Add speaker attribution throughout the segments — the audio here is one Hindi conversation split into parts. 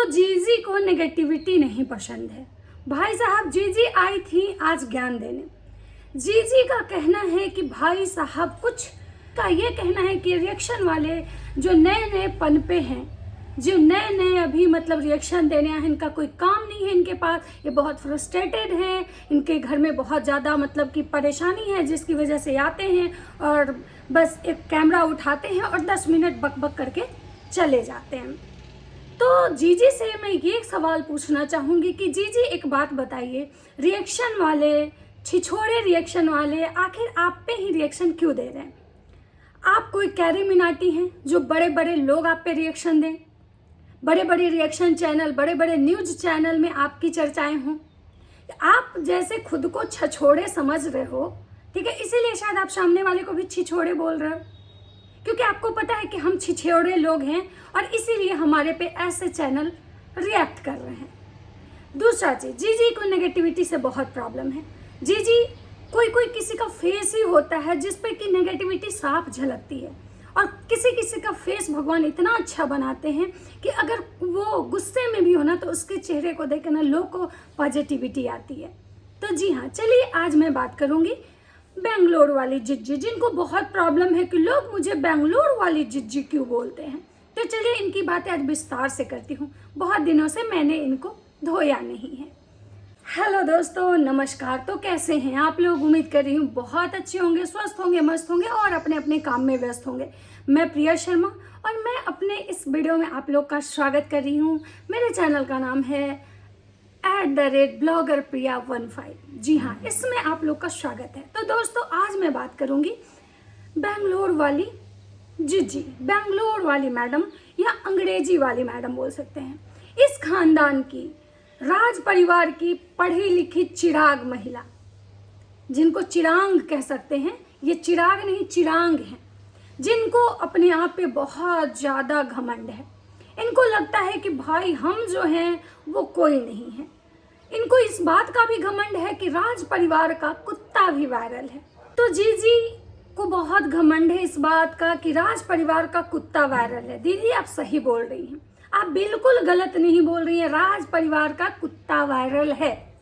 Speaker 1: जीजी को नेगेटिविटी नहीं पसंद है। भाई साहब जीजी आई थी आज ज्ञान देने। जीजी का कहना है कि भाई साहब कुछ का ये कहना है कि रिएक्शन वाले जो नए नए पनपे हैं, जो नए नए अभी मतलब रिएक्शन देने हैं, इनका कोई काम नहीं है इनके पास, ये बहुत फ्रस्ट्रेटेड हैं, इनके घर में बहुत ज़्यादा मतलब कि परेशानी है जिसकी वजह से आते हैं और बस एक कैमरा उठाते हैं और 10 मिनट बक बक करके चले जाते हैं। तो जीजी से मैं ये सवाल पूछना चाहूँगी कि जीजी एक बात बताइए, रिएक्शन वाले, छिछोरे रिएक्शन वाले आखिर आप पे ही रिएक्शन क्यों दे रहे हैं? आप कोई कैरी मिनाटी हैं जो बड़े बड़े लोग आप पे रिएक्शन दें, बड़े बड़े रिएक्शन चैनल, बड़े बड़े न्यूज़ चैनल में आपकी चर्चाएं हों? आप जैसे खुद को छछोड़े समझ रहे हो, ठीक है, इसीलिए शायद आप सामने वाले को भी छिछोड़े बोल रहे हो, क्योंकि आपको पता है कि हम छिछोड़े लोग हैं और इसीलिए हमारे पे ऐसे चैनल रिएक्ट कर रहे हैं। दूसरा चीज़, जीजी को नेगेटिविटी से बहुत प्रॉब्लम है। जीजी कोई किसी का फेस ही होता है जिस पे कि नेगेटिविटी साफ झलकती है और किसी किसी का फेस भगवान इतना अच्छा बनाते हैं कि अगर वो गुस्से में भी हो ना तो उसके चेहरे को देख ना लोग को पॉजिटिविटी आती है। तो जी हाँ, चलिए आज मैं बात करूँगी बेंगलोर वाली जिज्जी, जिनको बहुत प्रॉब्लम है कि लोग मुझे बेंगलोर वाली जिज्जी क्यों बोलते हैं। तो चलिए इनकी बातें आज विस्तार से करती हूँ। बहुत दिनों से मैंने इनको धोया नहीं है। हेलो दोस्तों, नमस्कार। तो कैसे हैं आप लोग? उम्मीद कर रही हूँ बहुत अच्छे होंगे, स्वस्थ होंगे, मस्त होंगे और अपने अपने काम में व्यस्त होंगे। मैं प्रिया शर्मा और मैं अपने इस वीडियो में आप लोग का स्वागत कर रही हूँ। मेरे चैनल का नाम है @bloggerpriya15। जी हाँ, इसमें आप लोग का स्वागत है। तो दोस्तों आज मैं बात करूँगी बेंगलोर वाली जिज्जी, बेंगलोर वाली मैडम या अंग्रेजी वाली मैडम बोल सकते हैं। इस खानदान की, राज परिवार की पढ़ी लिखी चिराग महिला, जिनको चिरांग कह सकते हैं, ये चिराग नहीं चिरांग हैं, जिनको अपने आप पे बहुत ज़्यादा घमंड है। इनको लगता है कि भाई हम जो हैं वो कोई नहीं है। इनको इस बात का भी घमंड है कि राज परिवार का कुत्ता भी वायरल है। तो जीजी को बहुत घमंड है इस बात का कि राज परिवार का कुत्ता वायरल है। दीदी आप सही बोल रही हैं, आप बिल्कुल गलत नहीं बोल रही हैं। राज परिवार का कुत्ता वायरल है।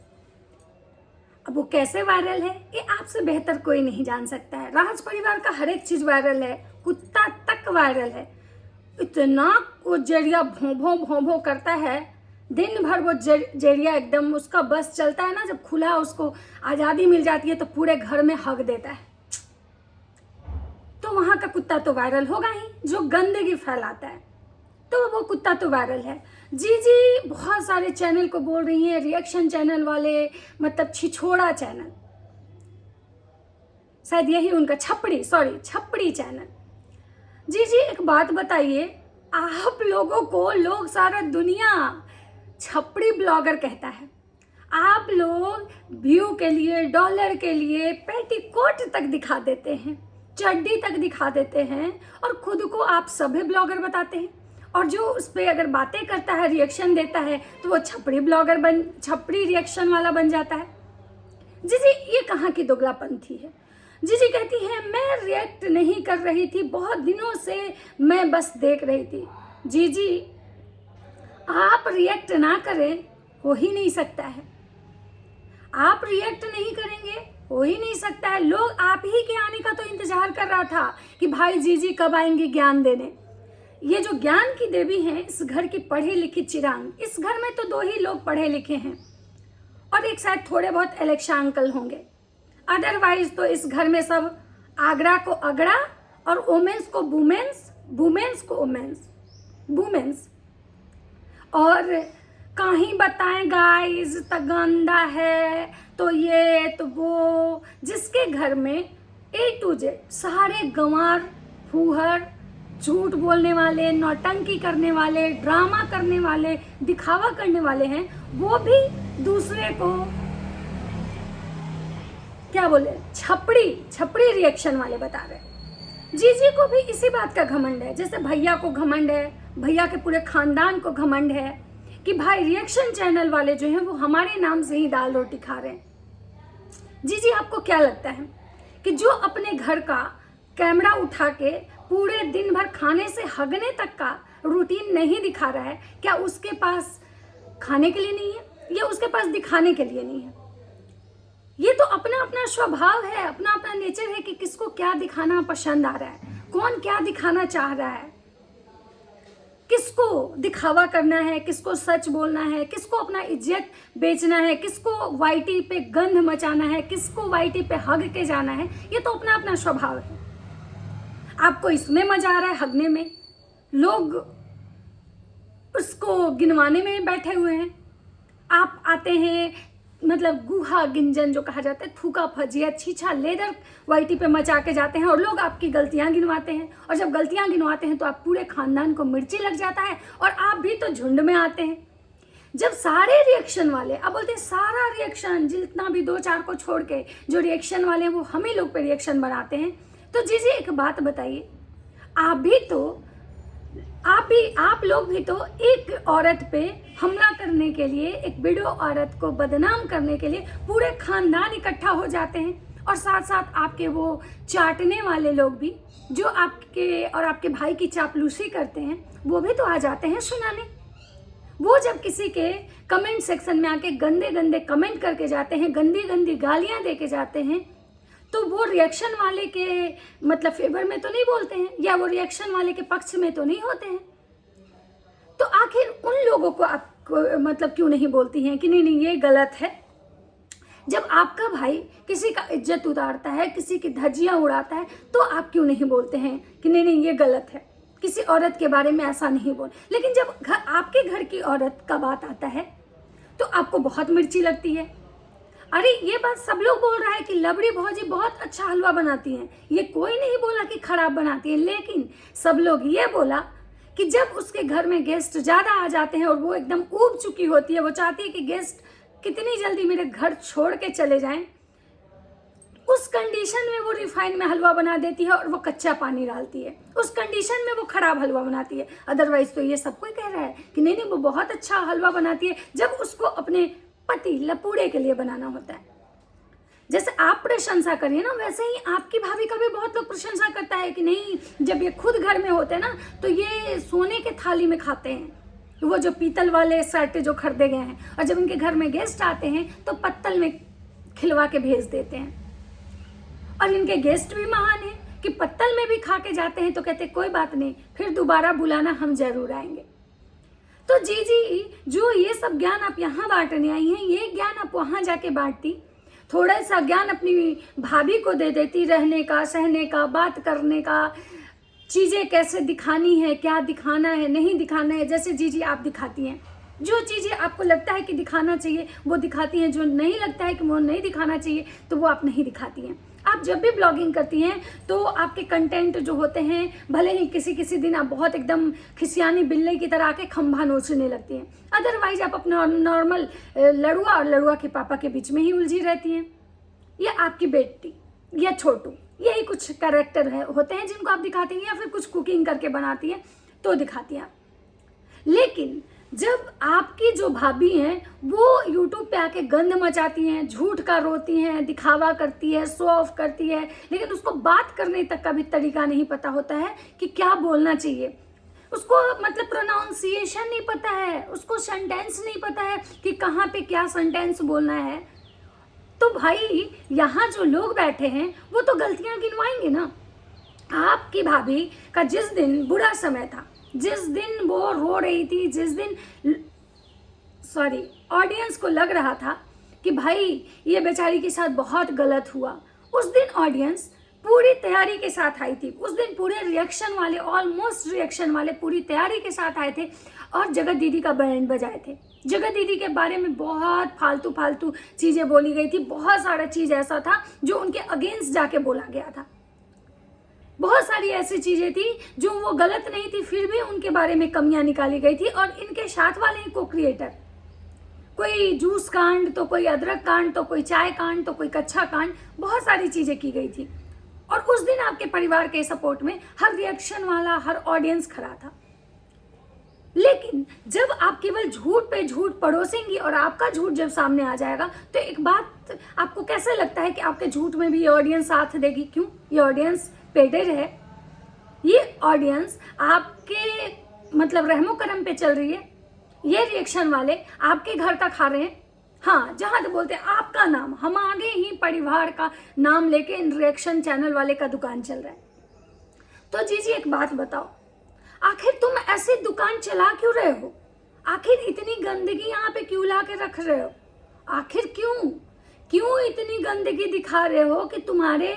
Speaker 1: अब वो कैसे वायरल है ये आपसे बेहतर कोई नहीं जान सकता है। राज परिवार का हर एक चीज वायरल है, कुत्ता तक वायरल है। इतना वो जरिया भों करता है, दिन भर वो जरिया एकदम उसका बस चलता है ना, जब खुला उसको आज़ादी मिल जाती है तो पूरे घर में हक देता है। तो वहाँ का कुत्ता तो वायरल होगा ही, जो गंदगी फैलाता है, तो वो कुत्ता तो वायरल है। जीजी बहुत सारे चैनल को बोल रही हैं, रिएक्शन चैनल वाले, मतलब छिछोड़ा चैनल, शायद यही उनका छपड़ी चैनल। जीजी एक बात बताइए, आप लोगों को लोग, सारा दुनिया छपड़ी ब्लॉगर कहता है। आप लोग व्यू के लिए, डॉलर के लिए पेटीकोट तक दिखा देते हैं, चड्डी तक दिखा देते हैं और खुद को आप सभी ब्लॉगर बताते हैं। और जो उस पर अगर बातें करता है, रिएक्शन देता है, तो वो छपड़ी ब्लॉगर छपड़ी रिएक्शन वाला बन जाता है। जीजी ये कहाँ की दोगलापंथी है? जीजी कहती है मैं रिएक्ट नहीं कर रही थी, बहुत दिनों से मैं बस देख रही थी। जीजी आप रिएक्ट ना करें हो ही नहीं सकता है। आप रिएक्ट नहीं करेंगे हो ही नहीं सकता है। लोग आप ही के आने का तो इंतजार कर रहा था कि भाई जीजी कब आएंगी ज्ञान देने। ये जो ज्ञान की देवी हैं, इस घर की पढ़ी लिखी चिरांग, इस घर में तो 2 ही लोग पढ़े लिखे हैं और एक शायद थोड़े बहुत इलेक्शन अंकल होंगे। अदरवाइज तो इस घर में सब आगरा को अगड़ा और वुमेन्स को वुमेन्स, वुमेन्स को वुमेन्स। और कहीं बताएं गाइस तो गंदा है, तो ये तो वो, जिसके घर में A to Z सारे गंवार, फूहर, झूठ बोलने वाले, नौटंकी करने वाले, ड्रामा करने वाले, दिखावा करने वाले हैं, वो भी दूसरे को क्या बोले, छपड़ी रिएक्शन वाले बता रहे। जीजी को भी इसी बात का घमंड है, जैसे भैया को घमंड है, भैया के पूरे खानदान को घमंड है कि भाई रिएक्शन चैनल वाले जो हैं वो हमारे नाम से ही दाल रोटी खा रहे हैं। जीजी आपको क्या लगता है कि जो अपने घर का कैमरा उठा के पूरे दिन भर खाने से हगने तक का रूटीन नहीं दिखा रहा है, क्या उसके पास खाने के लिए नहीं है या उसके पास दिखाने के लिए नहीं है? ये तो अपना अपना स्वभाव है, अपना अपना नेचर है कि किसको क्या दिखाना पसंद आ रहा है, कौन क्या दिखाना चाह रहा है, किसको दिखावा करना है, किसको सच बोलना है, किसको अपना इज्जत बेचना है, किसको वाईटी पे गंध मचाना है, किसको वाईटी पे हग के जाना है। ये तो अपना अपना स्वभाव है। आपको इसमें मजा आ रहा है हगने में, लोग उसको गिनवाने में बैठे हुए हैं। आप आते हैं मतलब गुहा गिंजन जो कहा जाता है, थूका फजिया छीछा लेदर वाईटी पे मचा के जाते हैं और लोग आपकी गलतियां गिनवाते हैं। और जब गलतियां गिनवाते हैं तो आप पूरे खानदान को मिर्ची लग जाता है और आप भी तो झुंड में आते हैं। जब सारे रिएक्शन वाले, अब बोलते हैं सारा रिएक्शन जितना भी 2-4 को छोड़ के जो रिएक्शन वाले हैं वो हम ही लोग पे रिएक्शन बनाते हैं। तो जी एक बात बताइए, आप लोग भी तो एक औरत पे हमला करने के लिए, एक विडो औरत को बदनाम करने के लिए पूरे खानदान इकट्ठा हो जाते हैं। और साथ साथ आपके वो चाटने वाले लोग भी जो आपके और आपके भाई की चापलूसी करते हैं, वो भी तो आ जाते हैं सुनाने। वो जब किसी के कमेंट सेक्शन में आके गंदे गंदे कमेंट करके जाते हैं, गंदी गंदी गालियां दे के जाते हैं, तो वो रिएक्शन वाले के मतलब फेवर में तो नहीं बोलते हैं या वो रिएक्शन वाले के पक्ष में तो नहीं होते हैं। तो आखिर उन लोगों को आप मतलब क्यों नहीं बोलती हैं कि नहीं ये गलत है? जब आपका भाई किसी का इज्जत उतारता है, किसी की धज्जियां उड़ाता है, तो आप क्यों नहीं बोलते हैं कि नहीं ये गलत है, किसी औरत के बारे में ऐसा नहीं बोल। लेकिन जब आपके घर की औरत का बात आता है तो आपको बहुत मिर्ची लगती है। अरे ये बात सब लोग बोल रहा है कि लवड़ी भौजी बहुत अच्छा हलवा बनाती हैं, ये कोई नहीं बोला कि खराब बनाती है। लेकिन सब लोग ये बोला कि जब उसके घर में गेस्ट ज़्यादा आ जाते हैं और वो एकदम ऊब चुकी होती है, वो चाहती है कि गेस्ट कितनी जल्दी मेरे घर छोड़ के चले जाएं, उस कंडीशन में वो रिफाइन में हलवा बना देती है और वो कच्चा पानी डालती है। उस कंडीशन में वो खराब हलवा बनाती है। अदरवाइज तो ये सब कोई कह रहा है कि नहीं वो बहुत अच्छा हलवा बनाती है, जब उसको अपने पति लपूड़े के लिए बनाना होता है। जैसे आप प्रशंसा करिए ना, वैसे ही आपकी भाभी का भी बहुत लोग प्रशंसा करता है कि नहीं, जब ये खुद घर में होते हैं ना तो ये सोने के थाली में खाते हैं, वो जो पीतल वाले सेट जो खरीदे गए हैं, और जब इनके घर में गेस्ट आते हैं तो पत्तल में खिलवा के भेज देते हैं। और इनके गेस्ट भी महान हैं कि पत्तल में भी खा के जाते हैं तो कहते कोई बात नहीं, फिर दोबारा बुलाना, हम जरूर आएंगे। तो जी जो ये सब ज्ञान आप यहाँ बांटने आई हैं, ये ज्ञान आप वहाँ जाके बांटती, थोड़ा सा ज्ञान अपनी भाभी को दे देती, रहने का, सहने का, बात करने का, चीज़ें कैसे दिखानी है, क्या दिखाना है, नहीं दिखाना है। जैसे जी आप दिखाती हैं, जो चीज़ें आपको लगता है कि दिखाना चाहिए वो दिखाती हैं, जो नहीं लगता है कि वो नहीं दिखाना चाहिए तो वो आप नहीं दिखाती हैं। आप जब भी ब्लॉगिंग करती हैं तो आपके कंटेंट जो होते हैं, भले ही किसी दिन आप बहुत एकदम खिसियानी बिल्ली की तरह आके खंभा नोचने लगती हैं, अदरवाइज आप अपना नॉर्मल लड़ुआ और लड़ुआ के पापा के बीच में ही उलझी रहती हैं, या आपकी बेटी या छोटू, यही कुछ कैरेक्टर होते हैं जिनको आप दिखाती हैं, या फिर कुछ कुकिंग करके बनाती हैं तो दिखाती हैं। लेकिन जब आपकी जो भाभी हैं वो यूट्यूब पे आके गंद मचाती हैं, झूठ का रोती हैं, दिखावा करती है, शो ऑफ करती है, लेकिन उसको बात करने तक का भी तरीका नहीं पता होता है कि क्या बोलना चाहिए, उसको मतलब प्रोनाउंसिएशन नहीं पता है, उसको सेंटेंस नहीं पता है कि कहाँ पे क्या सेंटेंस बोलना है, तो भाई यहाँ जो लोग बैठे हैं वो तो गलतियाँ गिनवाएंगे ना। आपकी भाभी का जिस दिन बुरा समय था, जिस दिन वो रो रही थी, जिस दिन ऑडियंस को लग रहा था कि भाई ये बेचारी के साथ बहुत गलत हुआ, उस दिन ऑडियंस पूरी तैयारी के साथ आई थी। उस दिन पूरे रिएक्शन वाले, ऑलमोस्ट रिएक्शन वाले पूरी तैयारी के साथ आए थे और जगत दीदी का बैंड बजाए थे। जगत दीदी के बारे में बहुत फालतू चीज़ें बोली गई थी, बहुत सारा चीज़ ऐसा था जो उनके अगेंस्ट जाके बोला गया था, बहुत सारी ऐसी चीज़ें थी जो वो गलत नहीं थी, फिर भी उनके बारे में कमियां निकाली गई थी। और इनके साथ वाले ही को क्रिएटर, कोई जूस कांड तो कोई अदरक कांड तो कोई चाय कांड तो कोई कच्चा कांड, बहुत सारी चीज़ें की गई थी। और उस दिन आपके परिवार के सपोर्ट में हर रिएक्शन वाला, हर ऑडियंस खड़ा था। लेकिन जब आप केवल झूठ पे झूठ परोसेंगी और आपका झूठ जब सामने आ जाएगा तो एक बात आपको कैसे लगता है कि आपके झूठ में भी ये ऑडियंस साथ देगी? क्यों? ये ऑडियंस पेडेड है, ये ऑडियंस आपके मतलब रहमो करम पे चल रही है, ये रिएक्शन वाले आपके घर का खा रहे हैं। हाँ, जहां तो बोलते हैं आपका नाम, हम आगे ही परिवार का नाम लेके इन रिएक्शन चैनल वाले का दुकान चल रहा है। तो जी एक बात बताओ, आखिर तुम ऐसी दुकान चला क्यों रहे हो? आखिर इतनी गंदगी यहाँ पे क्यों ला के रख रहे हो? आखिर क्यों इतनी गंदगी दिखा रहे हो कि तुम्हारे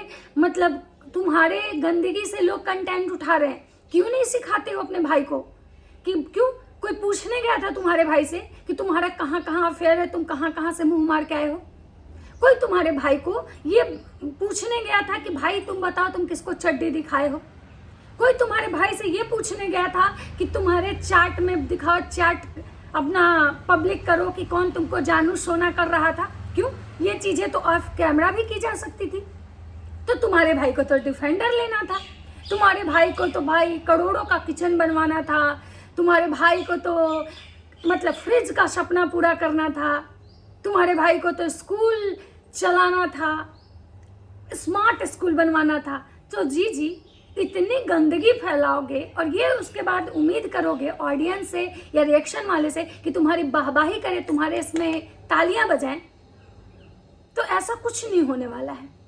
Speaker 1: गंदगी से लोग कंटेंट उठा रहे हैं? क्यों नहीं सिखाते हो अपने भाई को कि क्यों? कोई पूछने गया था तुम्हारे भाई से कि तुम्हारा कहाँ कहाँ अफेयर है, तुम कहाँ कहाँ से मुंह मार के आए हो? कोई तुम्हारे भाई को ये पूछने गया था कि भाई तुम बताओ तुम किसको चड्डी दिखाए हो? कोई तुम्हारे भाई से ये पूछने गया था कि तुम्हारे चैट में दिखाओ, चैट अपना पब्लिक करो कि कौन तुमको जानू सोना कर रहा था? क्यों? ये चीजें तो ऑफ कैमरा भी की जा सकती थी। तो तुम्हारे भाई को तो डिफेंडर लेना था, तुम्हारे भाई को तो भाई करोड़ों का किचन बनवाना था, तुम्हारे भाई को तो मतलब फ्रिज का सपना पूरा करना था, तुम्हारे भाई को तो स्कूल चलाना था, स्मार्ट स्कूल बनवाना था। तो जी इतनी गंदगी फैलाओगे और ये उसके बाद उम्मीद करोगे ऑडियंस से या रिएक्शन वाले से कि तुम्हारी वाहवाही करे, तुम्हारे इसमें तालियां बजाएं, तो ऐसा कुछ नहीं होने वाला है।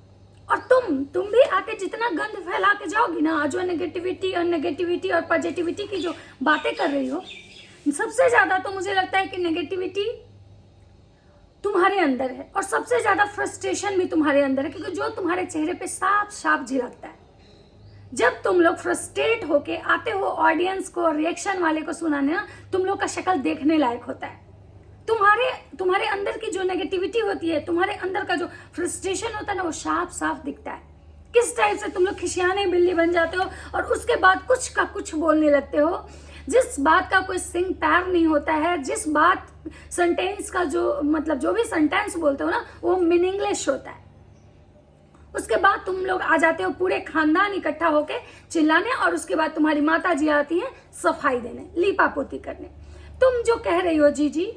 Speaker 1: और तुम भी आके जितना गंद फैला के जाओगी ना, जो नेगेटिविटी और पॉजिटिविटी की जो बातें कर रही हो, सबसे ज्यादा तो मुझे लगता है कि नेगेटिविटी तुम्हारे अंदर है और सबसे ज्यादा फ्रस्ट्रेशन भी तुम्हारे अंदर है, क्योंकि जो तुम्हारे चेहरे पे साफ झलकता है। जब तुम लोग फ्रस्ट्रेट होके आते हो ऑडियंस को, रिएक्शन वाले को सुनाने ना, तुम लोग का शक्ल देखने लायक होता है। तुम्हारे अंदर की जो नेगेटिविटी होती है, तुम्हारे अंदर का जो फ्रस्ट्रेशन होता है ना, वो साफ दिखता है। किस टाइप से तुम लोग खिसियाने बिल्ली बन जाते हो और उसके बाद कुछ का कुछ बोलने लगते हो, जिस बात का कोई सिंग पैर नहीं होता है, जिस बात सेंटेंस का जो भी सेंटेंस बोलते हो ना, वो मीनिंगलेस होता है। उसके बाद तुम लोग आ जाते हो पूरे खानदान इकट्ठा होके चिल्लाने, और उसके बाद तुम्हारी माता जी आती हैं सफाई देने, लीपा पोती करने। तुम जो कह रही हो जी कि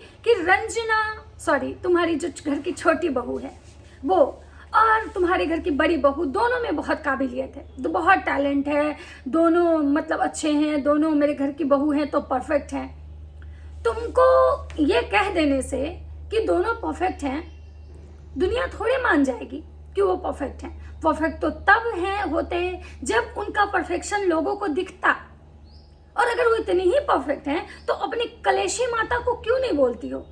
Speaker 1: तुम्हारी जो घर की छोटी बहू है वो और तुम्हारे घर की बड़ी बहू, दोनों में बहुत काबिलियत है, तो बहुत टैलेंट है, दोनों मतलब अच्छे हैं, दोनों मेरे घर की बहू हैं तो परफेक्ट हैं। तुमको ये कह देने से कि दोनों परफेक्ट हैं, दुनिया थोड़ी मान जाएगी कि वो परफेक्ट हैं। परफेक्ट तो तब होते हैं जब उनका परफेक्शन लोगों को दिखता, और अगर वो इतनी ही परफेक्ट हैं तो अपनी कलेशी माता को क्यों नहीं बोलती हो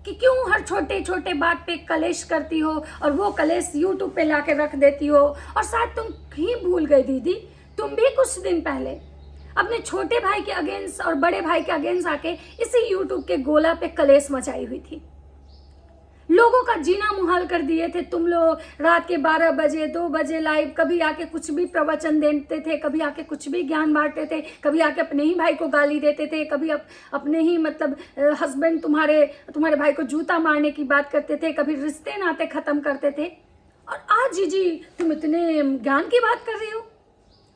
Speaker 1: कि क्यों हर छोटे छोटे बात पे कलेश करती हो और वो कलेश यूट्यूब पे लाके रख देती हो। और शायद तुम ही भूल गई दीदी, तुम भी कुछ दिन पहले अपने छोटे भाई के अगेंस्ट और बड़े भाई के अगेंस्ट आके इसी यूट्यूब के गोला पे कलेश मचाई हुई थी, लोगों का जीना मुहाल कर दिए थे तुम लोग। रात के 12 बजे 2 बजे लाइव, कभी आके कुछ भी प्रवचन देते थे, कभी आके कुछ भी ज्ञान बांटते थे, कभी आके अपने ही भाई को गाली देते थे, कभी अपने ही हस्बैंड तुम्हारे भाई को जूता मारने की बात करते थे, कभी रिश्ते नाते खत्म करते थे। और आज जी तुम इतने ज्ञान की बात कर रही हो।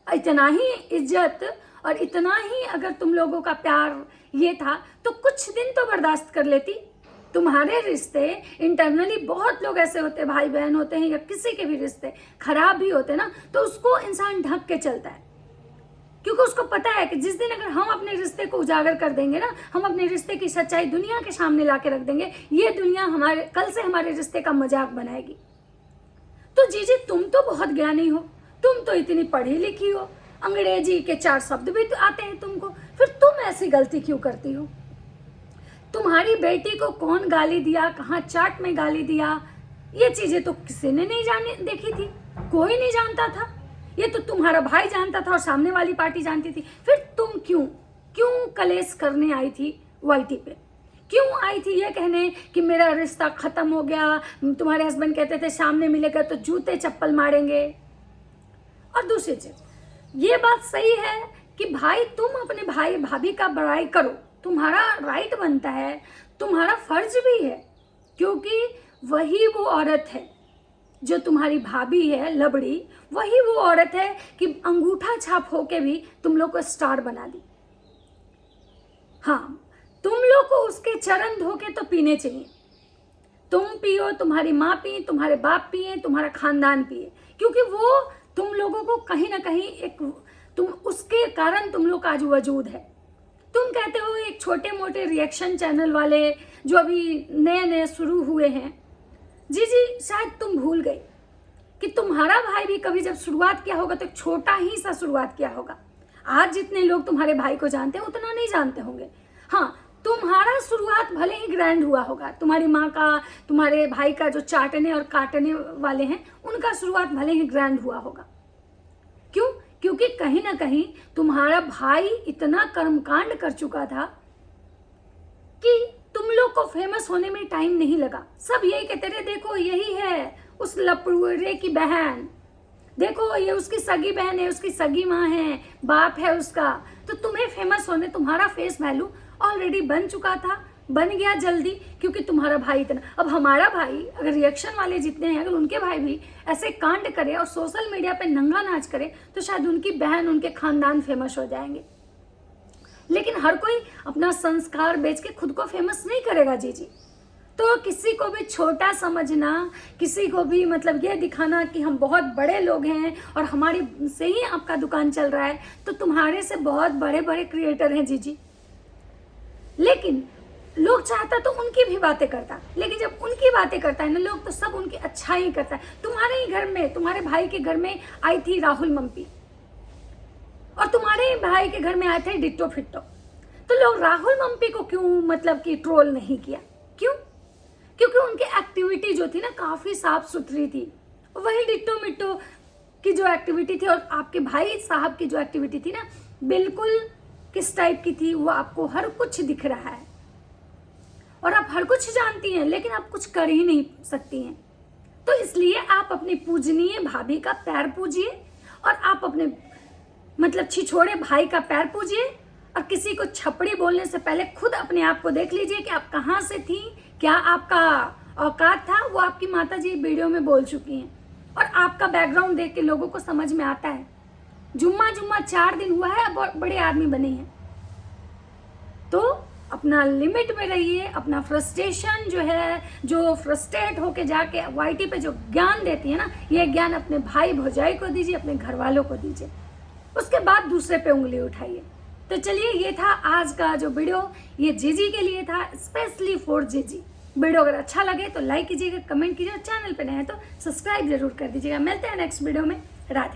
Speaker 1: इतना ही इज्जत और इतना ही अगर तुम लोगों का प्यार ये था तो कुछ दिन तो बर्दाश्त कर लेती। तुम्हारे रिश्ते इंटरनली बहुत लोग ऐसे होते हैं, भाई बहन होते हैं या किसी के भी रिश्ते खराब भी होते हैं ना, तो उसको इंसान ढक के चलता है, क्योंकि उसको पता है कि जिस दिन अगर हम अपने रिश्ते को उजागर कर देंगे ना, हम अपने रिश्ते की सच्चाई दुनिया के सामने ला के रख देंगे, ये दुनिया कल से हमारे रिश्ते का मजाक बनाएगी। तो जी तुम तो बहुत ज्ञानी हो, तुम तो इतनी पढ़ी लिखी हो, अंग्रेजी के 4 शब्द भी तो आते हैं तुमको, फिर तुम ऐसी गलती क्यों करती हो? तुम्हारी बेटी को कौन गाली दिया, कहाँ चाट में गाली दिया, ये चीजें तो किसी ने नहीं देखी थी, कोई नहीं जानता था। ये तो तुम्हारा भाई जानता था और सामने वाली पार्टी जानती थी। फिर तुम क्यों कलेश करने आई थी वाईटी पे? क्यों आई थी ये कहने कि मेरा रिश्ता खत्म हो गया? तुम्हारे हस्बैंड कहते थे सामने मिलेगा तो जूते चप्पल मारेंगे। और दूसरी चीज, ये बात सही है कि भाई तुम अपने भाई भाभी का बड़ाई करो, तुम्हारा राइट बनता है, तुम्हारा फर्ज भी है, क्योंकि वही वो औरत है जो तुम्हारी भाभी है लबड़ी, वही वो औरत है कि अंगूठा छाप होके भी तुम लोग को स्टार बना दी। हाँ, तुम लोग को उसके चरण धोके तो पीने चाहिए। तुम पियो, तुम्हारी माँ पिए, तुम्हारे बाप पिए, तुम्हारा खानदान पिए, क्योंकि वो तुम लोगों को कहीं ना कहीं उसके कारण तुम लोग का आज वजूद है। तुम कहते हो एक छोटे मोटे रिएक्शन चैनल वाले जो अभी नए नए शुरू हुए हैं, जी शायद तुम भूल गई कि तुम्हारा भाई भी कभी जब शुरुआत किया होगा तो एक छोटा ही सा शुरुआत किया होगा। आज जितने लोग तुम्हारे भाई को जानते हैं उतना नहीं जानते होंगे। हाँ, तुम्हारा शुरुआत भले ही ग्रैंड हुआ होगा, तुम्हारी माँ का, तुम्हारे भाई का जो चाटने और काटने वाले हैं उनका शुरुआत भले ही ग्रैंड हुआ होगा। क्यों? क्योंकि कहीं ना कहीं तुम्हारा भाई इतना कर्मकांड कर चुका था कि तुम लोग को फेमस होने में टाइम नहीं लगा। सब यही कहते रहे, देखो यही है उस लपड़े की बहन, देखो ये उसकी सगी बहन है, उसकी सगी माँ है, बाप है उसका। तो तुम्हें फेमस होने, तुम्हारा फेस वैल्यू ऑलरेडी बन चुका था, बन गया जल्दी, क्योंकि तुम्हारा भाई इतना। अब हमारा भाई अगर रिएक्शन वाले जितने हैं, अगर उनके भाई भी ऐसे कांड करे और सोशल मीडिया पे नंगा नाच करे तो शायद उनकी बहन, उनके खानदान फेमस हो जाएंगे। लेकिन हर कोई अपना संस्कार बेच के खुद को फेमस नहीं करेगा जी। तो किसी को भी छोटा समझना, किसी को भी मतलब ये दिखाना कि हम बहुत बड़े लोग हैं और हमारी से ही आपका दुकान चल रहा है, तो तुम्हारे से बहुत बड़े बड़े क्रिएटर हैं जी। लेकिन लोग चाहता तो उनकी भी बातें करता, लेकिन जब उनकी बातें करता है ना लोग, तो सब उनकी अच्छा ही करता है। तुम्हारे ही घर में, तुम्हारे भाई के घर में आई थी राहुल मम्पी और तुम्हारे भाई के घर में आए थे डिट्टो फिट्टो। तो लोग राहुल मम्पी को क्यों मतलब कि ट्रोल नहीं किया? क्यों? क्योंकि उनकी एक्टिविटी जो थी ना काफी साफ सुथरी थी। वही डिट्टो मिट्टो की जो एक्टिविटी थी और आपके भाई साहब की जो एक्टिविटी थी ना, बिल्कुल किस टाइप की थी वो आपको हर कुछ दिख रहा है और आप हर कुछ जानती हैं, लेकिन आप कुछ कर ही नहीं सकती हैं। तो इसलिए आप अपनी पूजनीय भाभी का पैर पूजिए और आप अपने मतलब छिछोड़े भाई का पैर पूजिए और किसी को छपड़ी बोलने से पहले खुद अपने आप को देख लीजिए कि आप कहाँ से थी, क्या आपका औकात था। वो आपकी माता जी वीडियो में बोल चुकी हैं और आपका बैकग्राउंड देख के लोगों को समझ में आता है। जुम्मा 4 दिन हुआ है, अब बड़े आदमी बने हैं। तो अपना लिमिट में रहिए। अपना फ्रस्ट्रेशन जो है, जो फ्रस्ट्रेट होके जाके वाईटी पे जो ज्ञान देती है ना, ये ज्ञान अपने भाई भौजाई को दीजिए, अपने घर वालों को दीजिए, उसके बाद दूसरे पे उंगली उठाइए। तो चलिए, ये था आज का जो वीडियो, ये जीजी के लिए था, स्पेशली फॉर जीजी। वीडियो अगर अच्छा लगे तो लाइक कीजिएगा, कमेंट कीजिएगा, चैनल पे नए हैं तो सब्सक्राइब जरूर कर दीजिएगा। मिलते हैं नेक्स्ट वीडियो में। राधे।